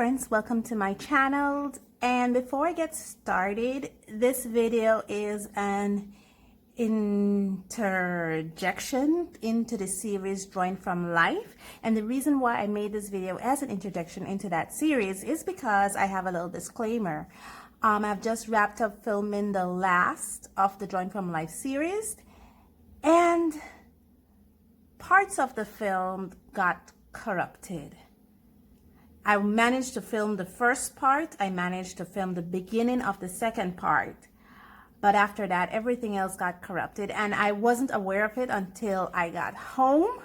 friends, welcome to my channel. And before I get started, this video is an interjection into the series Drawing from Life. And the reason why I made this video as an introduction into that series is because I have a little disclaimer. I've just wrapped up filming the last of the Drawing from Life series, and parts of the film got corrupted. I managed to film the first part. I managed to film the beginning of the second part. But after that, everything else got corrupted. And I wasn't aware of it until I got home.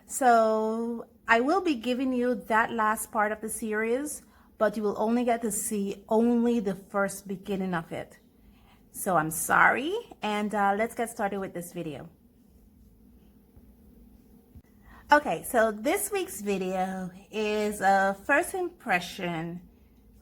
So I will be giving you that last part of the series, but you will only get to see only the first beginning of it. So I'm sorry. And let's get started with this video. Okay, so this week's video is a first impression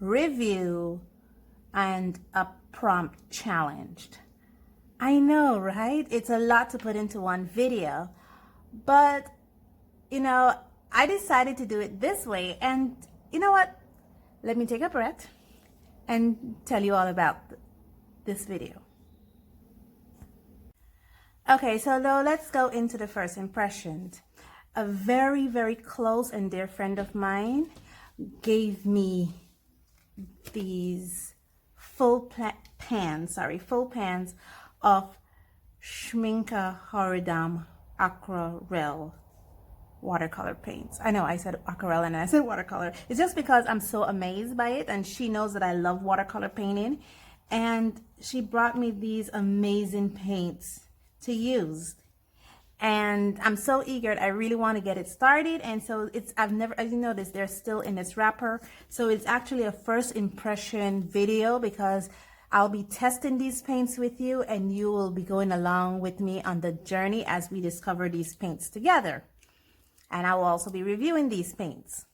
review and a prompt challenge. I know, right? It's a lot to put into one video, but you know, I decided to do it this way, and you know what? Let me take a breath and tell you all about this video. Okay, so now let's go into the first impressions. A very, very close and dear friend of mine gave me these full pans of Schmincke Horadam Aquarelle watercolor paints. I know I said aquarelle and I said watercolor. It's just because I'm so amazed by it, and she knows that I love watercolor painting, and she brought me these amazing paints to use. And I'm so eager. I really want to get it started. And so as you notice, they're still in this wrapper. So it's actually a first impression video because I'll be testing these paints with you, and you will be going along with me on the journey as we discover these paints together. And I will also be reviewing these paints.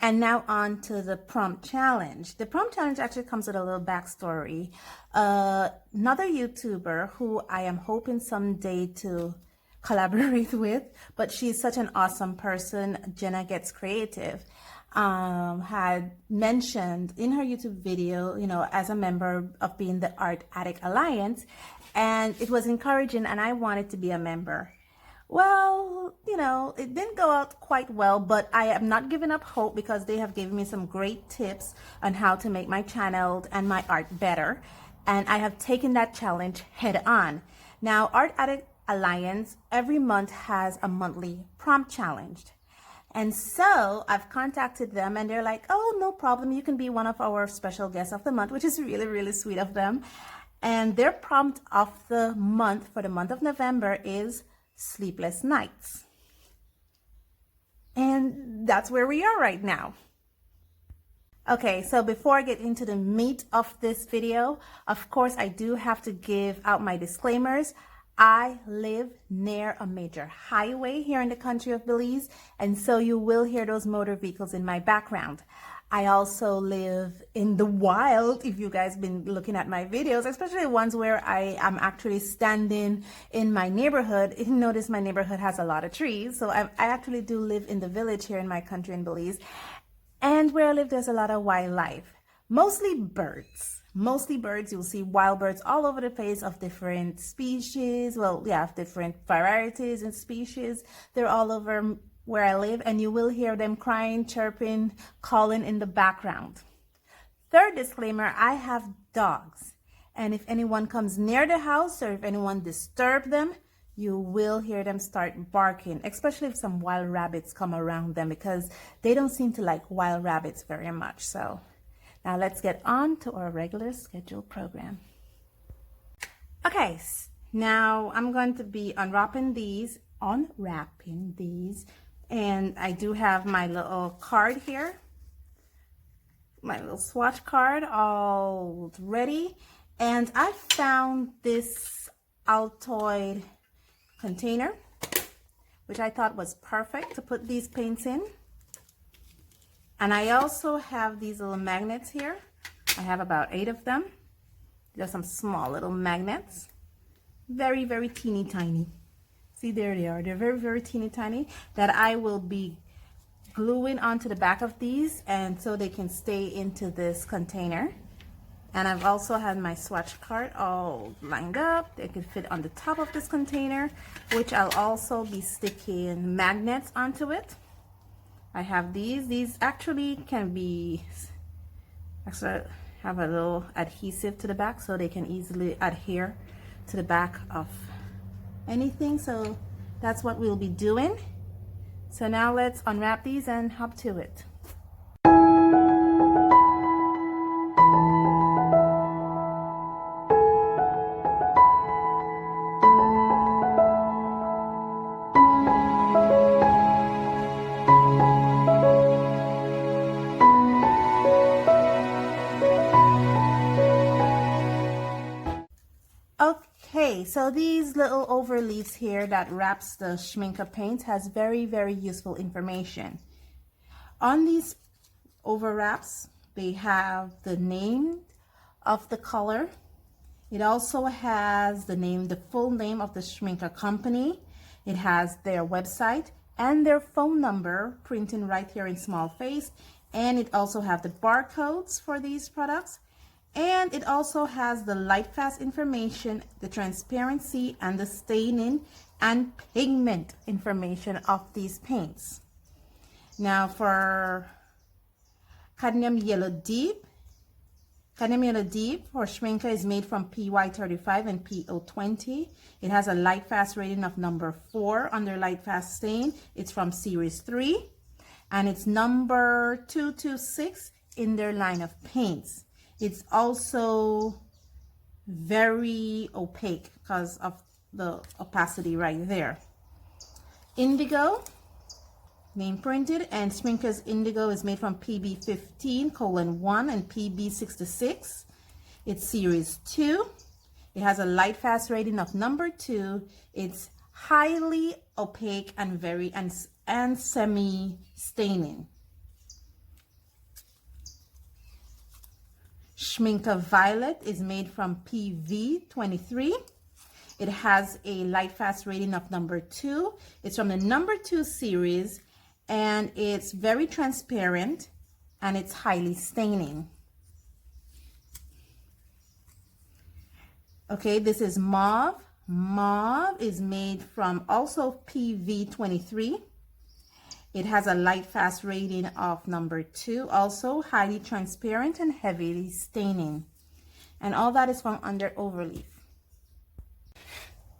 And now on to the prompt challenge. The prompt challenge actually comes with a little backstory. Another YouTuber who I am hoping someday to collaborate with, but she's such an awesome person, Jenna Gets Creative, had mentioned in her YouTube video, you know, as a member of being the Art Addict Alliance, and it was encouraging, and I wanted to be a member. Well, you know, it didn't go out quite well, but I am not giving up hope because they have given me some great tips on how to make my channel and my art better. And I have taken that challenge head on. Now, Art Addict Alliance every month has a monthly prompt challenge. And so I've contacted them, and they're like, oh, no problem. You can be one of our special guests of the month, which is really, really sweet of them. And their prompt of the month for the month of November is Sleepless Nights. And that's where we are right now. Okay, so before I get into the meat of this video, of course, I do have to give out my disclaimers. I live near a major highway here in the country of Belize, and so you will hear those motor vehicles in my background. I also live in the wild. If you guys been looking at my videos, especially ones where I am actually standing in my neighborhood, you notice my neighborhood has a lot of trees. So I actually do live in the village here in my country in Belize. And where I live, there's a lot of wildlife, mostly birds. Mostly birds. You'll see wild birds all over the place of different species. Well, yeah, different varieties and species. They're all over where I live, and you will hear them crying, chirping, calling in the background. Third disclaimer, I have dogs, and if anyone comes near the house or if anyone disturbs them, you will hear them start barking, especially if some wild rabbits come around them, because they don't seem to like wild rabbits very much. So now let's get on to our regular scheduled program. Okay, now I'm going to be unwrapping these, and I do have my little card here, my little swatch card all ready. And I found this Altoid container, which I thought was perfect to put these paints in. And I also have these little magnets here. I have about 8 of them. They're some small little magnets, very, very teeny tiny. See, there they are. They're very, very teeny tiny, that I will be gluing onto the back of these, and so they can stay into this container. And I've also had my swatch card all lined up. They can fit on the top of this container, which I'll also be sticking magnets onto it. I have these. These actually can be, actually have a little adhesive to the back so they can easily adhere to the back of anything. So that's what we'll be doing. So now let's unwrap these and hop to it. Okay, so these little overleaves here that wraps the Schmincke paint has very, very useful information. On these overwraps, they have the name of the color. It also has the full name of the Schmincke company. It has their website and their phone number printing right here in small face. And it also have the barcodes for these products. And it also has the light fast information, the transparency, and the staining and pigment information of these paints. Now for Cadmium Yellow Deep for Schmincke is made from PY35 and PO20. It has a light fast rating of number 4 under light fast stain. It's from series 3, and it's number 226 in their line of paints. It's also very opaque because of the opacity right there. Indigo, name printed, and Schmincke's Indigo is made from PB15:1 and PB66. It's series 2. It has a light fast rating of number 2. It's highly opaque and very and semi staining. Schmincke Violet is made from PV23. It has a light fast rating of number 2. It's from the number 2 series, and it's very transparent and it's highly staining. Okay, this is Mauve. Mauve is made from also PV23. It has a light fast rating of number 2, also highly transparent and heavily staining. And all that is from under overleaf.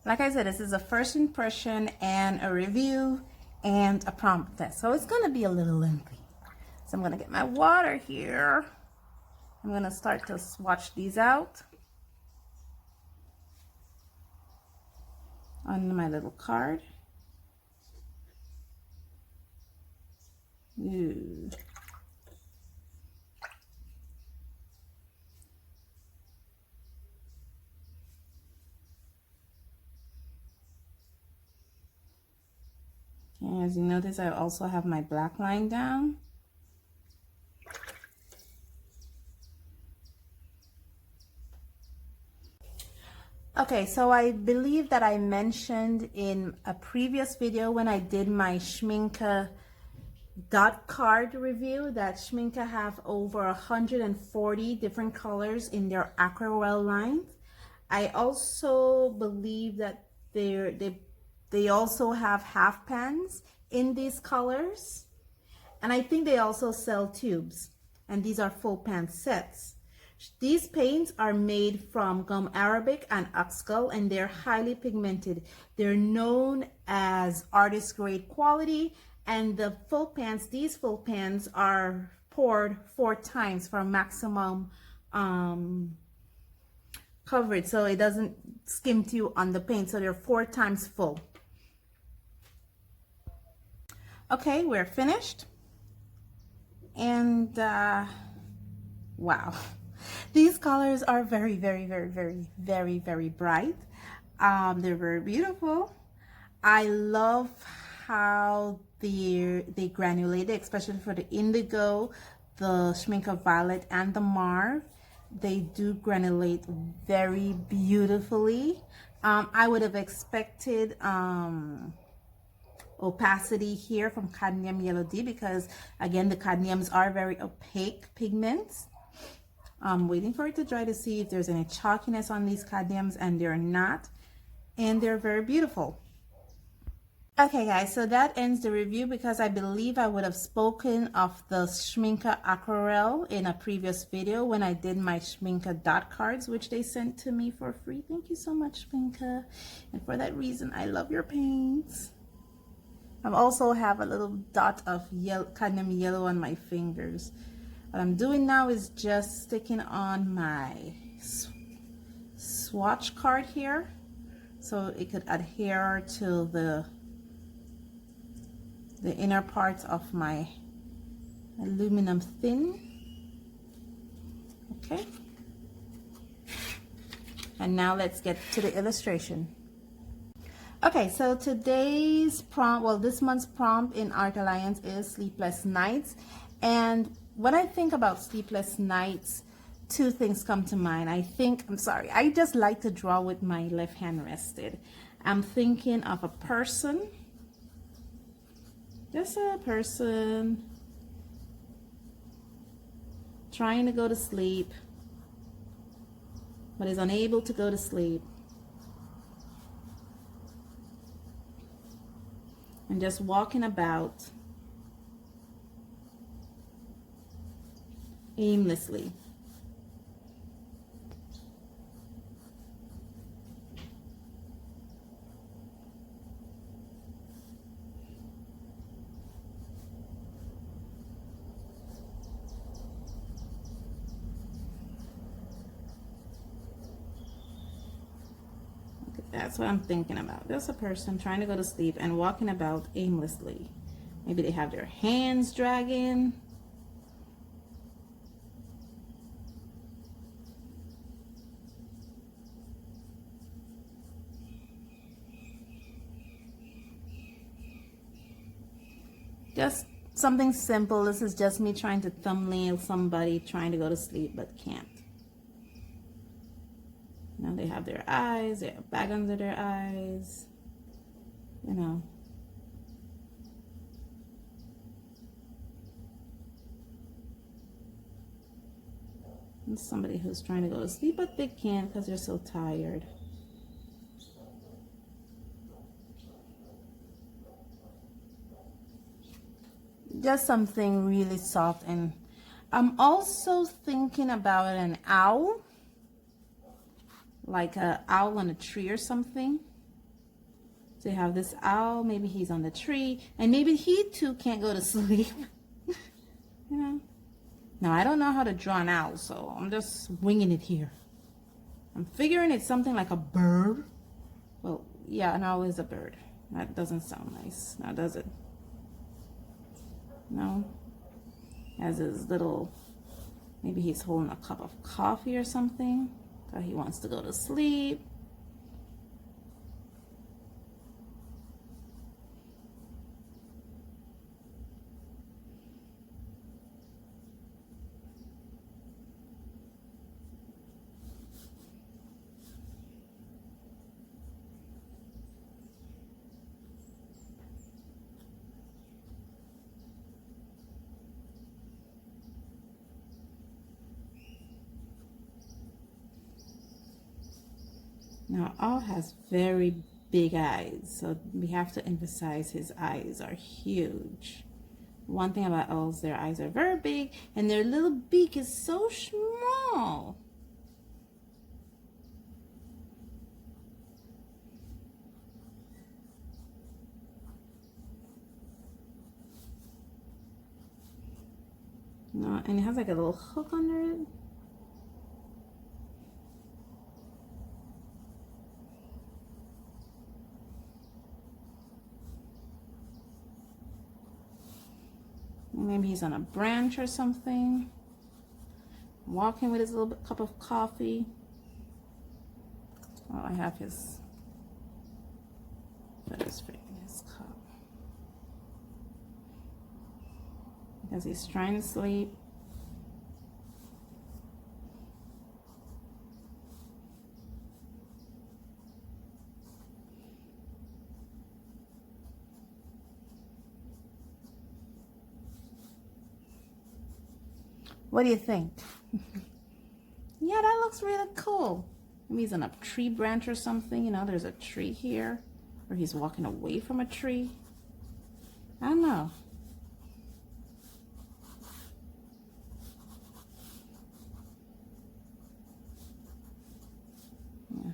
Like I said, this is a first impression and a review and a prompt test. So it's going to be a little lengthy. So I'm going to get my water here. I'm going to start to swatch these out on my little card. Ooh. And as you notice, I also have my black line down. Okay, so I believe that I mentioned in a previous video when I did my Schmincke dot card review that Schmincke have over 140 different colors in their aquarelle line. I also believe that they also have half pans in these colors, and I think they also sell tubes, and these are full pan sets. These paints are made from gum arabic and oxgall, and they're highly pigmented. They're known as artist grade quality. And the full pans, these full pans are poured 4 times for maximum coverage, so it doesn't skim to you on the paint. So they're 4 times full. Okay, we're finished. And wow, these colors are very, very, very, very, very, very bright. They're very beautiful. I love how they granulated, especially for the indigo, the Schmincke Violet, and the Mauve. They do granulate very beautifully. I would have expected opacity here from Cadmium Yellow D, because again, the cadmiums are very opaque pigments. I'm waiting for it to dry to see if there's any chalkiness on these cadmiums, and they're not, and they're very beautiful. Okay guys, so that ends the review, because I believe I would have spoken of the Schmincke Aquarelle in a previous video when I did my Schmincke dot cards, which they sent to me for free. Thank you so much, Schmincke. And for that reason, I love your paints. I also have a little dot of yellow, cadmium yellow on my fingers. What I'm doing now is just sticking on my swatch card here so it could adhere to the inner parts of my aluminum thin. Okay. And now let's get to the illustration. Okay, so today's prompt, well, this month's prompt in Art Alliance is Sleepless Nights. And when I think about Sleepless Nights, two things come to mind. I just like to draw with my left hand rested. I'm thinking of a person. Just a person trying to go to sleep, but is unable to go to sleep. And just walking about aimlessly. That's what I'm thinking about. Just a person trying to go to sleep and walking about aimlessly. Maybe they have their hands dragging. Just something simple. This is just me trying to thumbnail somebody trying to go to sleep but can't. Now they have their eyes, they have a bag under their eyes, you know. And somebody who's trying to go to sleep, but they can't because they're so tired. Just something really soft. And I'm also thinking about an owl. Like an owl on a tree or something. So you have this owl, maybe he's on the tree, and maybe he too can't go to sleep. You know? Now I don't know how to draw an owl, so I'm just winging it here. I'm figuring it's something like a bird. Well, yeah, an owl is a bird. That doesn't sound nice, now does it? No? Has his little, maybe he's holding a cup of coffee or something. He wants to go to sleep. Now, owl has very big eyes, so we have to emphasize his eyes are huge. One thing about owls, their eyes are very big, and their little beak is so small. No, and it has like a little hook under it. Maybe he's on a branch or something, walking with his little cup of coffee. Oh, I have his cup. Because he's trying to sleep. What do you think? Yeah, that looks really cool. Maybe he's on a tree branch or something. You know, there's a tree here. Or he's walking away from a tree. I don't know. Yeah.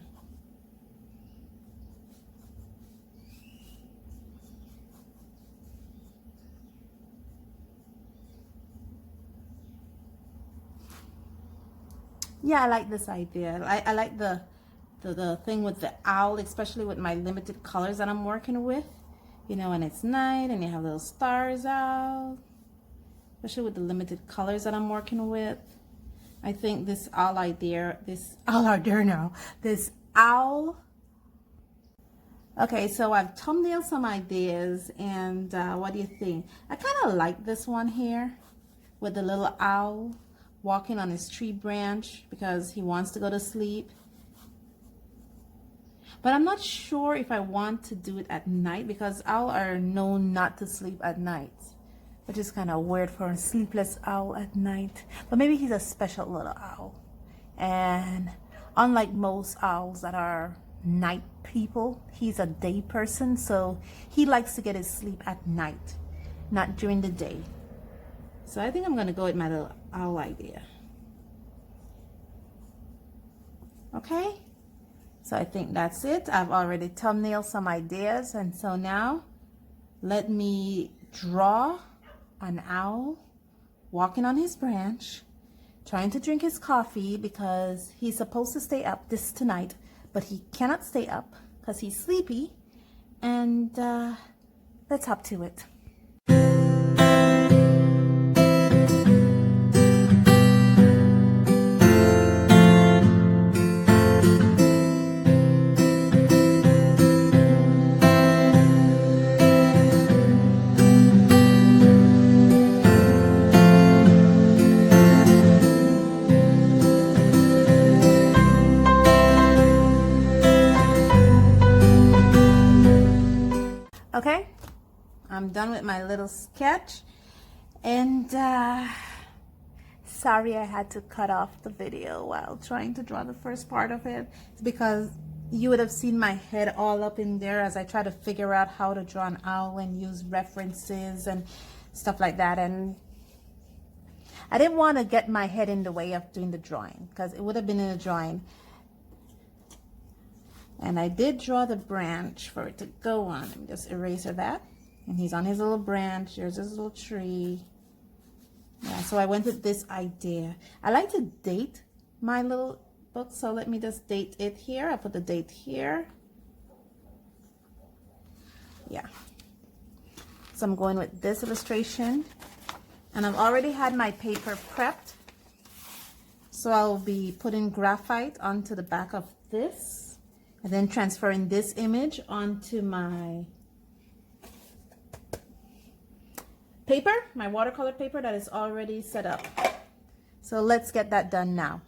Yeah, I like this idea. I like the thing with the owl, especially with my limited colors that I'm working with. You know, when it's night and you have little stars out, especially with the limited colors that I'm working with. I think this owl idea, this owl. Okay, so I've thumbnailed some ideas, and what do you think? I kind of like this one here with the little owl walking on his tree branch because he wants to go to sleep. But I'm not sure if I want to do it at night because owls are known not to sleep at night, which is kind of weird for a sleepless owl at night. But maybe he's a special little owl. And unlike most owls that are night people, he's a day person, so he likes to get his sleep at night, not during the day. So I think I'm going to go with my little owl idea. Okay, so I think that's it. I've already thumbnailed some ideas, and so now let me draw an owl walking on his branch, trying to drink his coffee because he's supposed to stay up tonight, but he cannot stay up because he's sleepy. And let's hop to it. Okay, I'm done with my little sketch, and sorry I had to cut off the video while trying to draw the first part of it. It's because you would have seen my head all up in there as I try to figure out how to draw an owl and use references and stuff like that, and I didn't want to get my head in the way of doing the drawing because it would have been in the drawing. And I did draw the branch for it to go on. Let me just erase that. And he's on his little branch. There's his little tree. Yeah, so I went with this idea. I like to date my little book, so let me just date it here. I put the date here. Yeah. So I'm going with this illustration. And I've already had my paper prepped. So I'll be putting graphite onto the back of this. And then transferring this image onto my paper, my watercolor paper that is already set up. So let's get that done now.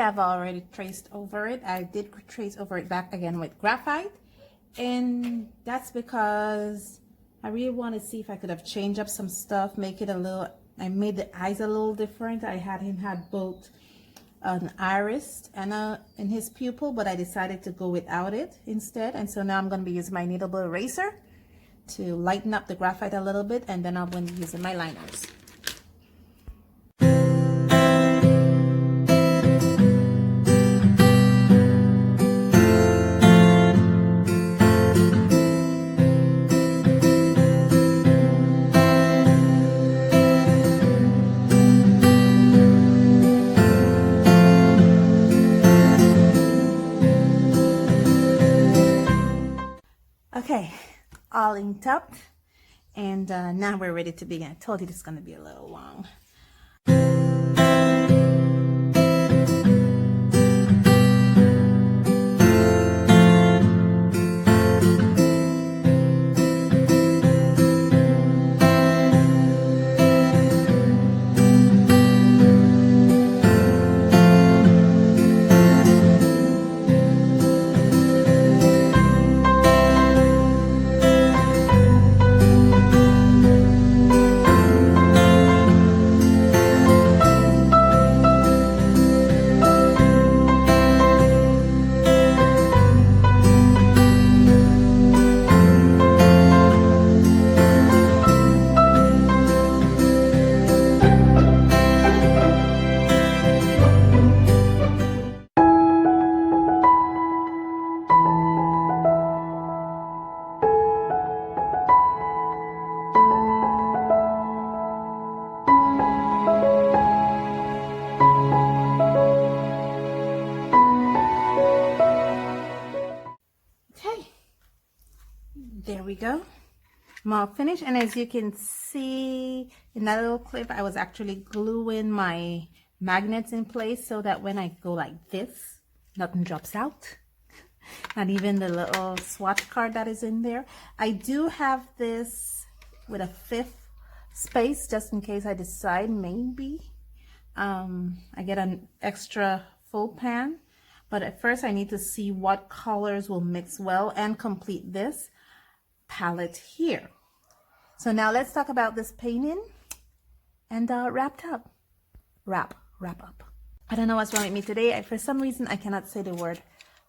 I've already traced over it. I did trace over it back again with graphite, and that's because I really want to see if I could have changed up some stuff, make it a little, I made the eyes a little different. I had him had both an iris and in his pupil, but I decided to go without it instead. And so now I'm going to be using my kneadable eraser to lighten up the graphite a little bit, and then I'm going to be using my liners. Okay, all inked up, and now we're ready to begin. I told you this is going to be a little long. There we go. I'm all finished, and as you can see in that little clip, I was actually gluing my magnets in place so that when I go like this, nothing drops out. Not even the little swatch card that is in there. I do have this with a 5th space just in case I decide maybe I get an extra full pan. But at first I need to see what colors will mix well and complete this palette here. So now let's talk about this painting and wrap up. I don't know what's wrong with me today. For some reason I cannot say the word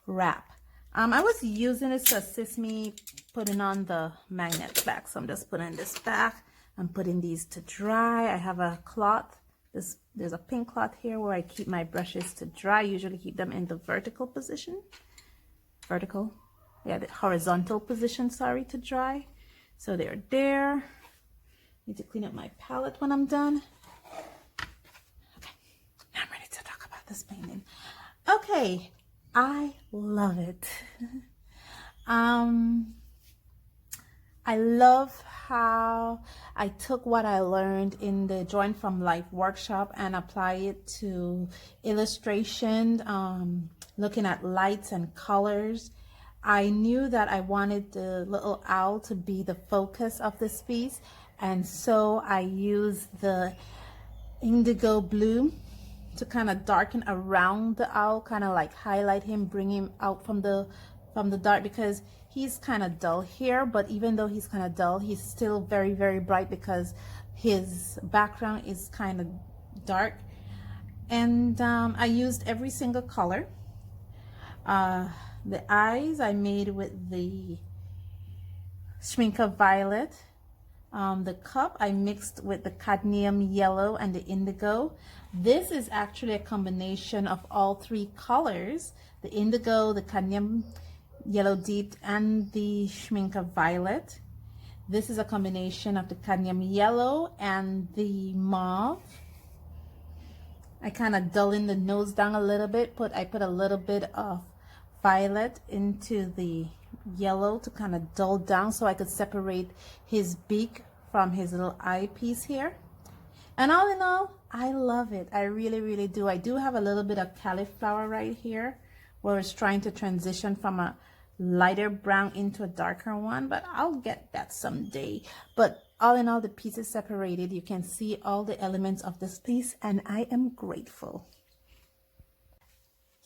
wrap. I was using this to assist me putting on the magnets back. So I'm just putting this back. I'm putting these to dry. I have a cloth. There's a pink cloth here where I keep my brushes to dry. I usually keep them in the vertical position. The horizontal position, sorry, to dry. So they're there. Need to clean up my palette when I'm done. Okay, now I'm ready to talk about this painting. Okay, I love it. I love how I took what I learned in the Drawing from Life workshop and apply it to illustration, looking at lights and colors. I knew that I wanted the little owl to be the focus of this piece, and so I used the indigo blue to kind of darken around the owl, kind of like highlight him, bring him out from the dark, because he's kind of dull here, but even though he's kind of dull, he's still very, very bright because his background is kind of dark. And I used every single color. The eyes I made with the Schmincke violet. The cup I mixed with the cadmium yellow and the indigo. This is actually a combination of all 3 colors, the indigo, the cadmium yellow deep, and the Schmincke violet. This is a combination of the cadmium yellow and the mauve. I kind of dull in the nose down a little bit, I put a little bit of violet into the yellow to kind of dull down so I could separate his beak from his little eyepiece here. And all in all, I love it. I really, really do. I do have a little bit of cauliflower right here where it's trying to transition from a lighter brown into a darker one, but I'll get that someday. But all in all, the pieces separated. You can see all the elements of this piece, and I am grateful.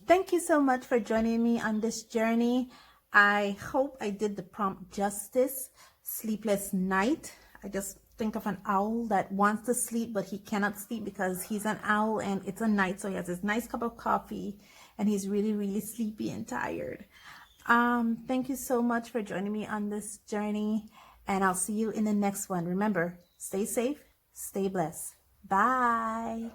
Thank you so much for joining me on this journey. I hope I did the prompt justice. Sleepless night. I just think of an owl that wants to sleep, but he cannot sleep because he's an owl and it's a night. So he has this nice cup of coffee and he's really, really sleepy and tired. Thank you so much for joining me on this journey, and I'll see you in the next one. Remember, stay safe, stay blessed. Bye.